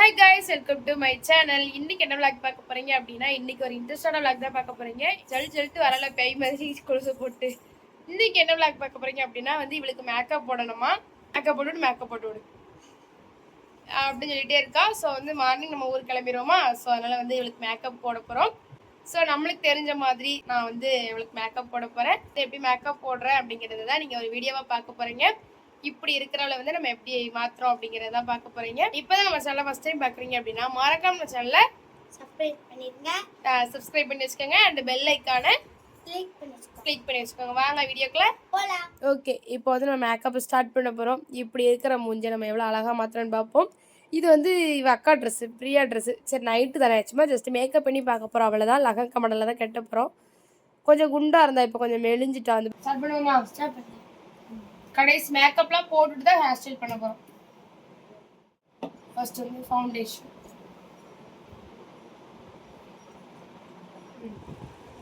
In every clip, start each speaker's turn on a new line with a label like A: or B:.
A: Hi guys, welcome to my channel. இன்னைக்கு என்ன vlog பார்க்க போறீங்க அப்படின்னா, இன்னைக்கு ஒரு இன்ட்ரெஸ்டான vlog தான் பார்க்க போறீங்க. ஜல்ட்டு வரல பேய் மாதிரி கொலுசு போட்டு. இன்னைக்கு என்ன vlog பார்க்க போறீங்க அப்படின்னா இவளுக்கு மேக்கப் போடணுமா, மேக்கப் போட்டு விடு அப்படின்னு சொல்லிட்டே இருக்கா. ஸோ மார்னிங் நம்ம ஊருக்கு கிளம்பிடுவோமா. ஸோ அதனால இவளுக்கு மேக்கப் போட போறோம். ஸோ நம்மளுக்கு தெரிஞ்ச மாதிரி நான் இவளுக்கு மேக்கப் போட போறேன். எப்படி மேக்கப் போடுறேன் அப்படிங்கிறது தான் நீங்க ஒரு வீடியோவா பார்க்க போறீங்க. இப்படி இருக்கிறவள நம்ம எப்படி மாத்துறோம் அப்படிங்கறத பார்க்க போறீங்க. இப்போதான் நம்ம சேனலை ஃபர்ஸ்ட் டைம் பாக்குறீங்க அப்படின்னா மறக்காம நம்ம சேனலை சப்ஸ்கிரைப் பண்ணி வச்சுக்கோங்க. அண்ட் பெல் ஐக்கானை கிளிக் பண்ணி வச்சுக்கோங்க. வாங்க வீடியோக்குள்ள போலாம். ஓகே, இப்போ நம்ம மேக்கப் ஸ்டார்ட் பண்ண போறோம். இப்படி இருக்கிற மூஞ்ச நம்ம எவ்வளவு அழகா மாத்துறோம்னு பார்ப்போம். இது இவ அக்கா ட்ரெஸ், பிரியா ட்ரெஸ். சரி, நைட்டு தானே, சும்மா ஜஸ்ட் மேக்கப் பண்ணி பார்க்க போறோம், அவ்வளவுதான். லகங்க மாடல்ல தான் கட்ட போறோம். கொஞ்சம் குண்டா இருந்தா, இப்போ கொஞ்சம் மெலிஞ்சிட்டா. ஸ்டார்ட் பண்ணுவோமா? ஸ்டார்ட் பண்ணு. கடைசி மேக்கப்லாம் போட்டுட்டு தான் ஹேர் ஸ்டைல் பண்ண போறோம். ஃபர்ஸ்ட் ஃபவுண்டேஷன்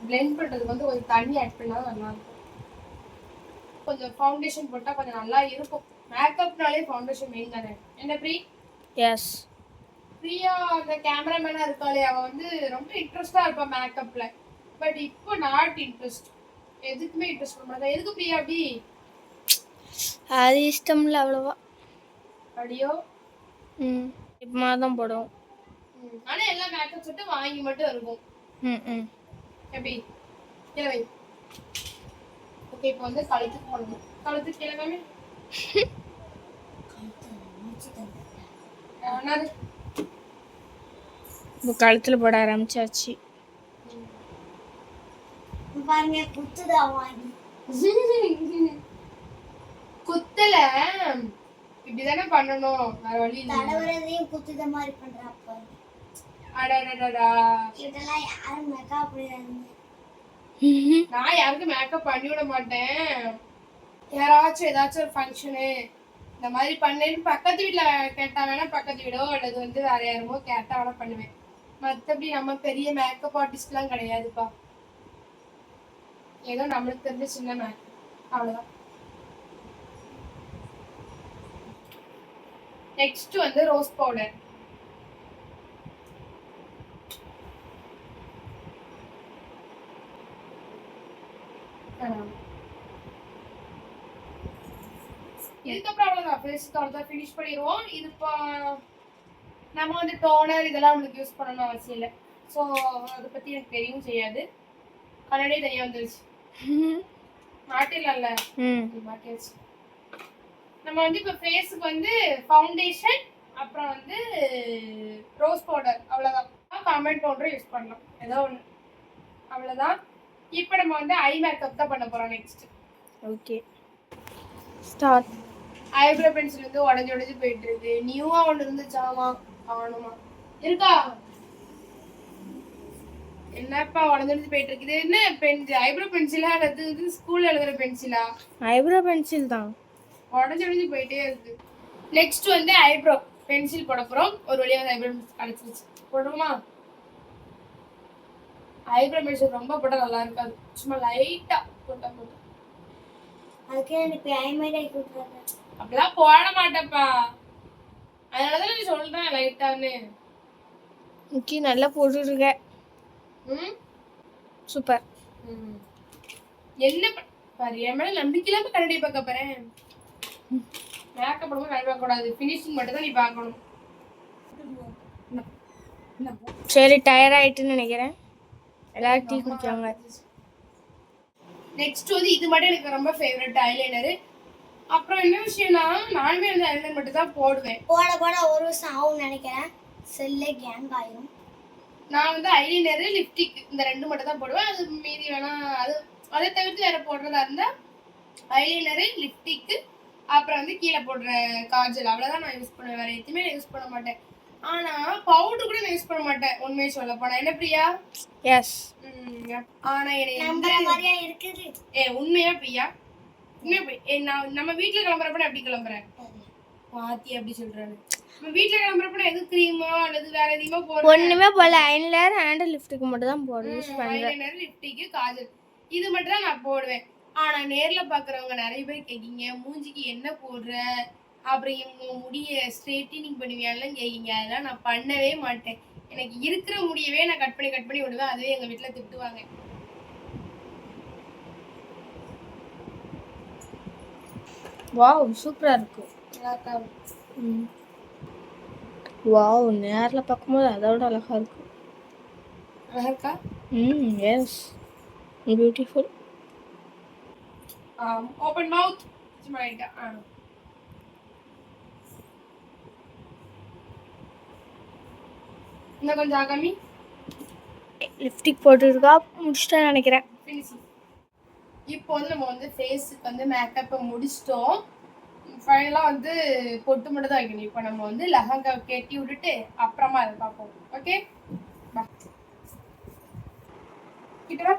A: blend பண்றதுக்கு ஒரு தண்ணி ஆட் பண்ணா நல்லா இருக்கும். கொஞ்சம் ஃபவுண்டேஷன் போட்டா கொஞ்சம் நல்லா இருக்கும். மேக்கப்னாலே ஃபவுண்டேஷன் மெயின் தானே, என்ன பிரி?
B: எஸ்.
A: பிரியா அந்த கேமராமேனா இருக்காளே, அவ ரொம்ப இன்ட்ரெஸ்டா இருப்பா மேக்கப்ல. பட் இப்போ நாட் இன்ட்ரெஸ்ட், எதுக்குமே இன்ட்ரெஸ்ட் பண்ண மாட்டா. எதுக்கு பிரியா அப்படி?
B: அது இஷ்டம் இல்லை அவ்வளோவா.
A: அடியோ.
B: இப்போ தான் போடுவோம்.
A: ஆனா எல்லாம் மேக்கப் செட்டு வாங்கி மட்டும் இருக்கும். எப்படி கிளவை? ஓகே, இப்போ கழுத்துக்கு போடணும். கழுத்துக்கு கிளவாமே
B: இப்போ கழுத்தில் போட ஆரம்பிச்சாச்சு.
C: பாருங்க, குத்துதா வாங்கி
A: குத்தல, இப்படிதானே பண்ணணும், வேற வழி இல்ல.
C: தலைவரையும் குத்துத மாதிரி பண்றாப்ப.
A: அடடடடா,
C: இதெல்லாம் யாரும் மேக்கப் பண்ணிடாதீங்க.
A: நான் யாருக்கும் மேக்கப் பண்ணி விட மாட்டேன். யாராச்சும் ஏதாச்சும் ஒரு ஃபங்க்ஷனு இந்த மாதிரி பண்ணேன்னு பக்கத்து வீட்டுல கேட்டா வேணா, பக்கத்து வீடோ அல்லது வேற யாருமோ கேட்டா வேணா பண்ணுவேன். மத்தபடி நம்ம பெரிய மேக்கப் ஆர்டிஸ்ட் எல்லாம் கிடையாதுப்பா. ஏதோ நம்மளுக்கு தெரிஞ்ச சின்ன மேக்கப், அவ்வளவுதான். Next rose powder. இதுக்கப்புறம் அவ்வளவுதான், ஃபேஸ்க்கு அவ்வளவுதான், ஃபினிஷ் பண்ணிடுவோம். இது இப்போ நம்ம டோனர் இதெல்லாம் நம்மளுக்கு யூஸ் பண்ணணும் அவசியம் இல்லை. ஸோ அதை பத்தி எனக்கு தெரியவும் செய்யாது. கண்ணாடியே தனியா வந்துருச்சு. மாட்டிடலாம்ல, மாட்டியாச்சு. நம்ம இப்போ ஃபேஸுக்கு ஃபவுண்டேஷன், அப்புறம் ரோஸ் பவுடர், அவ்வளோதான். காம்பேக்ட் பவுடரும் யூஸ் பண்ணலாம், ஏதோ ஒன்று, அவ்வளோதான். இப்போ நம்ம ஐ மேக்கப் தான் பண்ண போகிறோம் next.
B: Okay, start.
A: Eyebrow pencil உடஞ்சி போயிட்டு இருக்கு. நியூவா ஒன்று இருந்துச்சாமா, காணுமா? இருக்கா? என்னப்பா உடஞ்சி போயிட்டு இருக்குது? என்ன பென்சில்? ஐப்ரோ பென்சிலா அல்லது ஸ்கூல்ல எழுதுற பென்சிலா?
B: ஐப்ரோ பென்சில் தான்,
A: உடஞ்சி போயிட்டே இருக்கு. நெக்ஸ்ட் ஐப்ரோ பென்சில் போட போறோம். ஒரு வழியா ஐப்ரோ பென்சில் கிடைச்சிருச்சு, போடுவோமா? ஐப்ரோ பென்சில் ரொம்ப போட்டா நல்லா இருக்காது, சும்மா லைட்டா போட்டா போதும்.
C: அதுக்கு எனக்கு ஐமைடை கொடுக்குறாங்க.
A: அப்படிலாம் போட மாட்டேப்பா, அதனாலதான் நீ சொல்றேன் லைட்டான்னு.
B: ஓகே, நல்லா போட்டுருக்க. சூப்பர்.
A: என்ன பாரு, என் மேல நம்பிக்கை இல்லாம கண்ணாடி பார்க்க போறேன். மேக்கப் பண்ணும்போது கண்ணாடி பார்க்க கூடாது, ஃபினிஷிங் மட்டும் தான் நீ பார்க்கணும்.
B: சரி, டயர்ட் ஆயிட்டுன்னு நினைக்கிறேன். எல்லாரும் டீ குடிச்சாங்க.
A: நெக்ஸ்ட் இது மட்டும் எனக்கு ரொம்ப ஃபேவரட் ஐலைனர். அப்புறம் என்ன விஷயம்னா, நானுமே ஐலைனர் மட்டும் தான் போடுவேன்.
C: போட ஒரு வருஷம் ஆகும் நினைக்கிறேன், செல்லே கேங் ஆயிரும்.
A: நான் ஐலைனர், லிப்ஸ்டிக் இந்த ரெண்டு மட்டும் தான் போடுவேன். அது மீதி வேணா அதை தவிர்த்து வேற போடுறதா இருந்தா ஐலைனர், லிப்ஸ்டிக், அப்புறம் கீழே போடுற காஜல், அவ்வளவுதான் நான் யூஸ் பண்ணுவேன். வேற எதுவுமே நான் யூஸ் பண்ண மாட்டேன். ஆனா பவுடர் கூட நான் யூஸ் பண்ண மாட்டேன், உண்மையை சொல்ல போனா. என்ன பிரியா?
B: எஸ்.
A: ஆனா
C: மாதிரியா இருக்குது.
A: உண்மையா பிரியா? நம்ம வீட்டுல கிளம்புறப்ப எப்படி கிளம்புறேன் பாத்தி அப்படி சொல்றாரு. நம்ம வீட்டுல கிளம்புறப்ப எது கிரீமோ அல்லது வேற எதுவுமே போடுறேன்?
B: ஒண்ணுமே போல, ஐலைனர் அண்ட் லிப்ஸ்டிக் மட்டும் தான் போடுவேன், யூஸ் பண்றேன்.
A: ஐலைனர், லிப்ஸ்டிக், காஜல் இது மட்டும் தான் நான் போடுவேன். ஆனா நேர்ல பாக்குறவங்க நிறைய பேர் கேக்கீங்க, மூஞ்சிக்கு என்ன போடுற, அப்புறம் இவங்க முடிய ஸ்ட்ரெயிட்டனிங் பண்ணுவியான்லாம் கேட்குங்க. அதெல்லாம் நான் பண்ணவே மாட்டேன். எனக்கு இருக்கிற முடியவே நான் கட் பண்ணி விடுவேன். அதுவே எங்கள் வீட்டில் திட்டுவாங்க.
B: வாவ் சூப்பரா இருக்கு.
A: நல்லா இருக்கா?
B: வாவ் நேர்ல பார்க்கும்போது அதோட அழகா இருக்கு.
A: அழகா இருக்கா?
B: S beautiful.
A: ஓப்பன் மவுத். சும்மா ரைட்டா. இன்னும் கொஞ்சம் ஆகாமி.
B: லிப்ஸ்டிக் போட்டுருக்கா, முடிச்சிட்டேன்னு நினைக்கிறேன்.
A: இப்போ வந்து நம்ம வந்து ஃபேஸுக்கு வந்து மேக்கப்பை முடிச்சிட்டோம். ஃபைனலாக வந்து பொட்டு மட்டும் தான் வைக்கணும். இப்போ நம்ம வந்து லெஹங்கா கட்டி விட்டுட்டு அப்புறமா அதை பார்ப்போம். ஓகே பா கிட்ட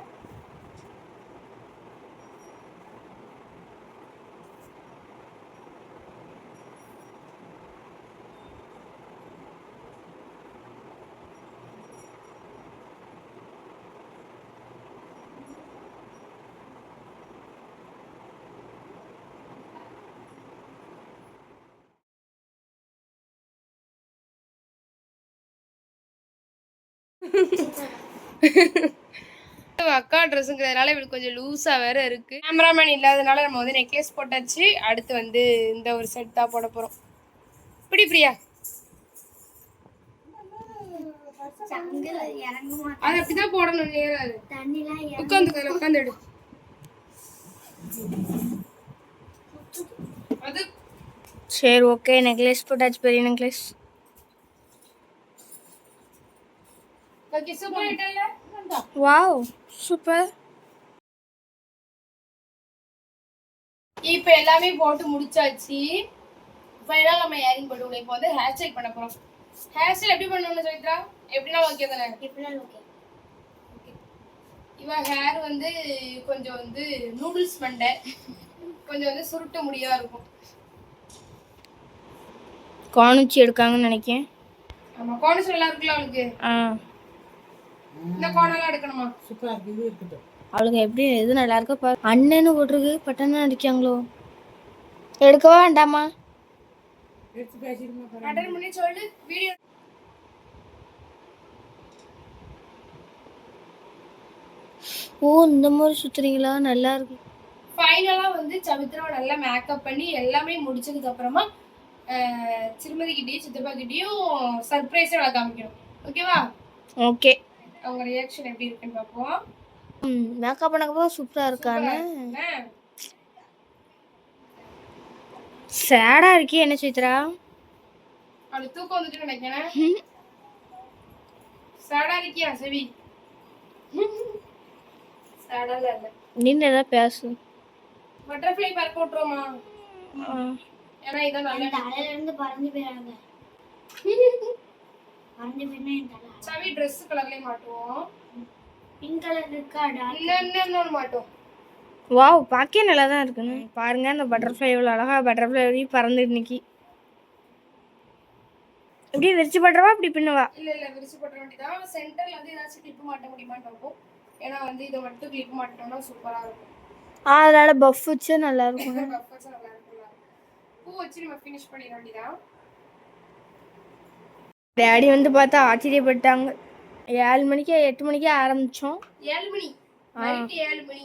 A: அக்கா ட்ரெஸ்ஸுங்கிறதுனால இவளுக்கு கொஞ்சம் லூஸாக வேற இருக்கு. கேமராமேன் இல்லாதனால நம்ம வந்து நெக்லஸ் போட்டாச்சு. அடுத்து வந்து இந்த ஒரு செட் தான் போட போகிறோம். இப்படி பிரியா அது அப்படிதான் போடணும். உட்காந்துக்க உட்காந்துடு. அது
B: சரி ஓகே, நெக்லஸ் போட்டாச்சு, பெரிய நெக்லஸ்.
A: சூப்பர் ஆயிட்டல்ல.
B: Wow super.
A: இப்போ எல்லாமே போட்டு முடிச்சாச்சு. ஃபைனலாக நம்ம இயரிங் போட்டு இப்போ வந்து ஹேர் ஸ்டைல் பண்ண போகிறோம். ஹேர் ஸ்டைல் எப்படி பண்ணணும்னு சொல்லிட்டா? எப்படின்னா ஓகே தானே?
C: எப்படினாலும் ஓகே.
A: இவன் ஹேர் வந்து கொஞ்சம் வந்து நூடுல்ஸ் மண்டை, கொஞ்சம் வந்து சுருட்ட முடியா இருக்கும்.
B: காணுச்சி எடுக்காங்கன்னு நினைக்கிறேன்.
A: ஆமாம், கோணம் நல்லா இருக்குல்ல அவளுக்கு. இந்த கோணம்லாம் எடுக்கணுமா?
D: சூப்பரா இருக்கு. இது இருக்கட்டும்.
B: அவளுக்கு எப்படி எது நல்லா இருக்கோ பாரு. அண்ணன்னு போட்டிருக்கு, பட்டன்னு அடிக்காங்களோ. எடுக்கவா வேண்டாமா?
D: எடுத்து பேசிடுமா பாரு.
A: அட்டன் பண்ணி சொல்லு வீடியோ.
B: ஓ இந்த மாதிரி சுத்துறீங்களா, நல்லா இருக்கு.
A: ஃபைனலாக வந்து சவித்ராவை நல்லா மேக்கப் பண்ணி எல்லாமே முடிச்சதுக்கு அப்புறமா திருமதி கிட்டேயும் சித்தப்பா கிட்டேயும் சர்ப்ரைஸாக காமிக்கணும். ஓகேவா?
B: ஓகே.
A: அவங்க ரியாக்ஷன் எப்படி இருக்குன்னு பார்ப்போம்.
B: மேக்கப் பண்ணக்கப்போ சூப்பராக இருக்கானே. சேடாக இருக்கே என்ன சித்ரா?
A: அவளுக்கு தூக்கம் வந்துட்டு நினைக்கிறேன். சேடா இருக்கியா செவி? சேடால இல்லை,
B: நின்று ஏதாவது பேசு.
A: பட்டர்ஃப்ளை பறக்க விட்டுருவோமா? ஏன்னா இதான் நல்ல
C: தலையில இருந்து பறந்து போயிடாங்க. பறந்து போயினா என் தலை.
A: சவி ட்ரெஸ் கலர்லயே மாட்டுவோம்.
C: பிங்க் கலர் இருக்காடா?
A: இன்னொன்னு மாட்டோம்.
B: வாவ் பார்க்கவே நல்லா தான் இருக்குன்னு பாருங்க. அந்த பட்டர்ஃப்ளை எவ்வளோ அழகா பட்டர்ஃப்ளை பறந்து இன்னைக்கு. இப்படி விரிச்சு பட்டுறவா இப்படி பின்னவா?
A: இல்ல விரிச்சு போட்ட வேண்டியதான். சென்டர்ல வந்து ஏதாச்சும் கிளிப் மாட்ட முடியுமான்னு பார்ப்போம். ஏன்னா வந்து இதை மட்டும் கிளிப் மாட்டோம்னா சூப்பரா இருக்கும்.
B: அதனால பஃப் வச்சு நல்லா இருக்கும்.
A: பஃப் வச்சு நல்லா இருக்கும்ல. பூ வச்சு நம்ம ஃபினிஷ் பண்ணிட வேண்டியதான்.
B: டேடி வந்து பார்த்தா ஆச்சரியப்பட்டாங்க. 7 மணிக்கு 8 மணிக்கே ஆரம்பித்தோம்.
A: 7 மணி நைட்டு 7 மணி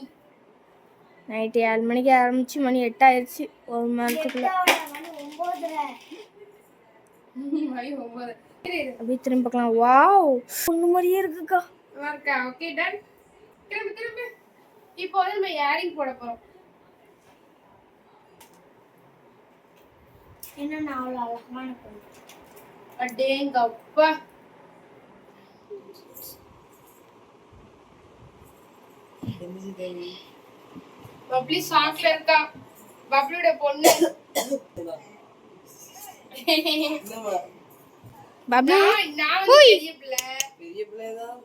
B: நைட்டு 7 மணிக்கு ஆரம்பிச்சு மணி 8 ஆயிடுச்சு. ஒரு மணி நேரத்துக்குள்ள
A: மணி 9.
B: அப்படியே திரும்பி பார்க்கலாம். வாவ் பொண்ணு மாதிரியே இருக்குக்கா.
A: இருக்கா? Okay done. திரும்ப இப்போ வந்து நம்ம இயரிங் போட போறோம்.
C: என்ன அவ்வளோ அழகான பொண்ணு.
A: அடேங்கப்பா. பப்ளி சாக்ல இருக்கா. பப்ளியோட பொண்ணு.
B: பப்ளி
A: நான் பெரிய பிள்ளை
D: தான்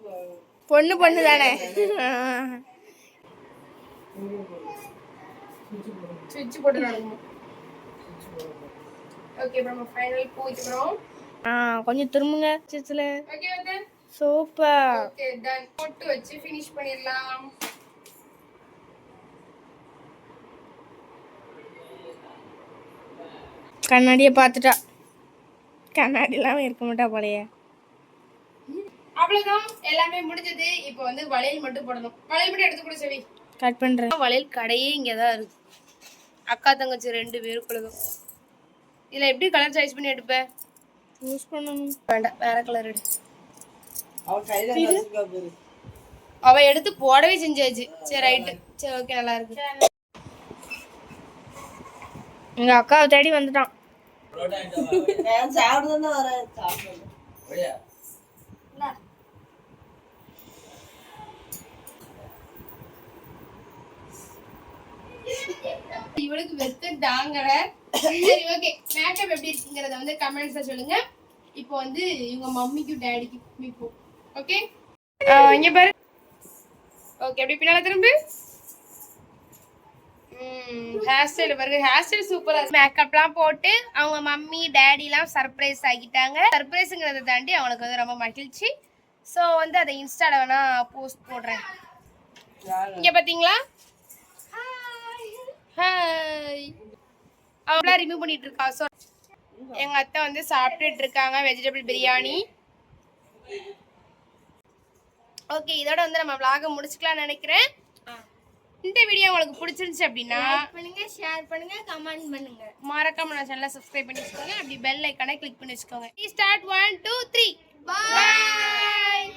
B: பொண்ணு தானே.
A: சுவிட்ச் போட்டு நடக்கணும். ஓகே இப்போ நம்ம ஃபைனல் போயிட்டுறோம்.
B: கொஞ்சம் திரும்புங்க சித்துல.
A: ஓகே வந்து
B: சூப்பர்.
A: Okay done. போட்டு வச்சு ஃபினிஷ் பண்ணிடலாம்.
B: கண்ணாடியை பார்த்துட்டா. கண்ணாடி இல்லாமல் இருக்க மாட்டா போலையே.
A: அவ்வளவுதான், எல்லாமே முடிஞ்சது. இப்போ வந்து வளையல் மட்டும் போடணும். வளையல் மட்டும் எடுத்து கூட சரி
B: கட் பண்ணுறேன்.
A: வளையல் கடையே இங்கே தான் இருக்கு. அக்கா தங்கச்சி 2 பேருக்குள்ளதும். இதில் எப்படி கலர் சாய்ஸ் பண்ணி எடுப்பேன்?
B: யூஸ் பண்ணணும்.
A: வேண்டாம், வேற கலர் எடு.
D: அவன் கையில
A: அவ எடுத்து போடவே செஞ்சாச்சு. சரி ரைட்டு, சரி ஓகே, நல்லா இருக்கு.
B: எங்கள் அக்காவை தேடி வந்துட்டான்.
D: சாப்பிடுதான் வரேன்.
A: இவளுக்கு வெத்த தாங்கல. சரி ஓகே, மேக்கப் எப்படி இருக்குங்கிறத வந்து கமெண்ட்ஸ்ல சொல்லுங்க. இப்போ வந்து இவங்க மம்மிக்கும் டேடிக்கு குளிப்போம். ஓகே, இங்க பாரு. ஓகே, அப்படி பின்னால திரும்பி. ஹேர் ஸ்டைல் பாருங்க, ஹேர் ஸ்டைல் சூப்பரா இருக்கு. மேக்கப்லாம் போட்டு அவங்க மம்மி டேடிலாம் சர்ப்ரைஸ் ஆகிட்டாங்க. சர்ப்ரைஸுங்கிறத தாண்டி அவங்களுக்கு வந்து ரொம்ப மகிழ்ச்சி. ஸோ வந்து அதை இன்ஸ்டால வேணா போஸ்ட் போடுறேன். இங்க பாத்தீங்களா? ஹாய். அவங்களாம் ரிமூவ் பண்ணிட்டு இருக்கா. ஸோ எங்க அத்தை வந்து சாப்பிட்டுட்டு இருக்காங்க வெஜிடபிள் பிரியாணி. ஓகே, இதோட வந்து நம்ம vlog முடிச்சுக்கலாம்னு நினைக்கிறேன். இந்த வீடியோ உங்களுக்கு பிடிச்சிருந்துச்சு அப்படின்னா
B: பண்ணுங்க, ஷேர் பண்ணுங்க, கமெண்ட் பண்ணுங்க.
A: மறக்காம நம்ம சேனலை சப்ஸ்கிரைப் பண்ணி வச்சுக்கோங்க. அப்படி பெல் ஐக்கானை கிளிக் பண்ணி வச்சுக்கோங்க. ஸ்டார்ட் 1 2 3 பாய்.